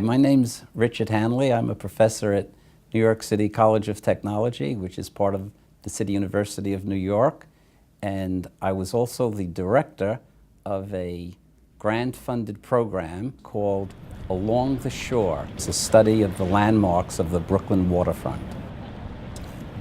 My name's Richard Hanley. I'm a professor at New York City College of Technology, which is part of the City University of New York. And I was also the director of a grant-funded program called Along the Shore. It's a study of the landmarks of the Brooklyn waterfront.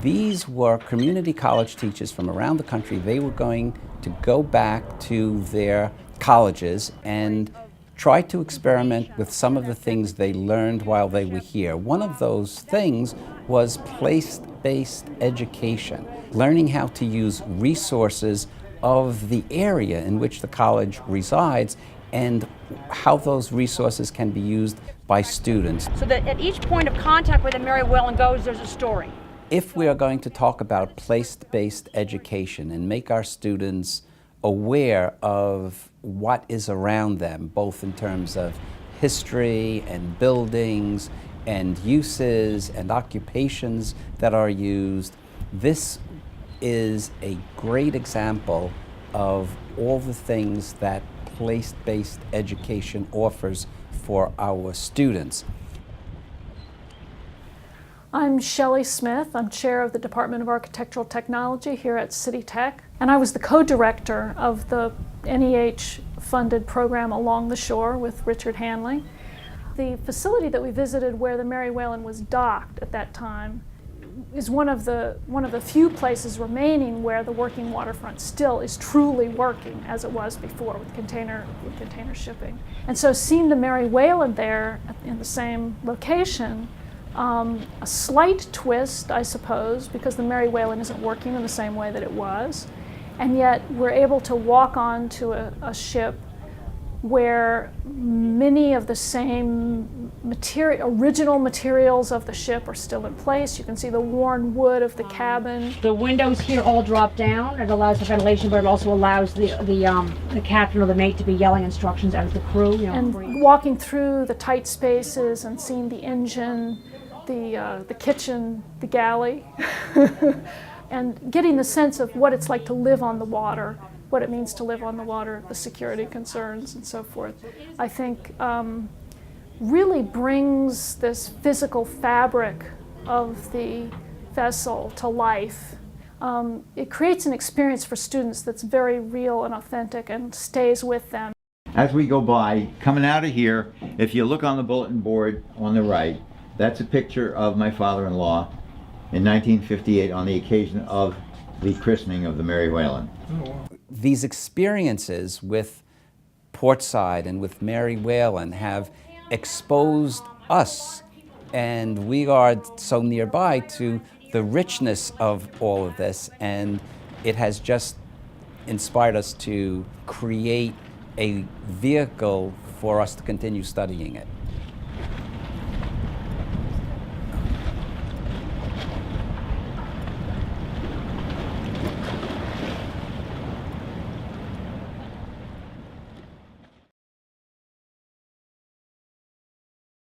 These were community college teachers from around the country. They were going to go back to their colleges and try to experiment with some of the things they learned while they were here. One of those things was place-based education, learning how to use resources of the area in which the college resides and how those resources can be used by students. So that at each point of contact where the Mary Whalen goes, there's a story. If we are going to talk about place-based education and make our students aware of what is around them, both in terms of history and buildings and uses and occupations that are used, this is a great example of all the things that place-based education offers for our students. I'm Shelley Smith. I'm chair of the Department of Architectural Technology here at CityTech, and I was the co-director of the NEH-funded program Along the Shore with Richard Hanley. The facility that we visited where the Mary Whalen was docked at that time is one of the few places remaining where the working waterfront still is truly working as it was before with container shipping. And so seeing the Mary Whalen there in the same location, a slight twist, I suppose, because the Mary Whalen isn't working in the same way that it was, and yet we're able to walk onto a ship where many of the same original materials of the ship are still in place. You can see the worn wood of the cabin. The windows here all drop down. It allows for ventilation, but it also allows the captain or the mate to be yelling instructions out of the crew. And walking through the tight spaces and seeing the engine, the kitchen, the galley, and getting the sense of what it's like to live on the water, what it means to live on the water, the security concerns and so forth, I think really brings this physical fabric of the vessel to life. It creates an experience for students that's very real and authentic and stays with them. As we go by, coming out of here, if you look on the bulletin board on the right, that's a picture of my father-in-law in 1958 on the occasion of the christening of the Mary Whalen. These experiences with PortSide and with Mary Whalen have exposed us, and we are so nearby, to the richness of all of this, and it has just inspired us to create a vehicle for us to continue studying it.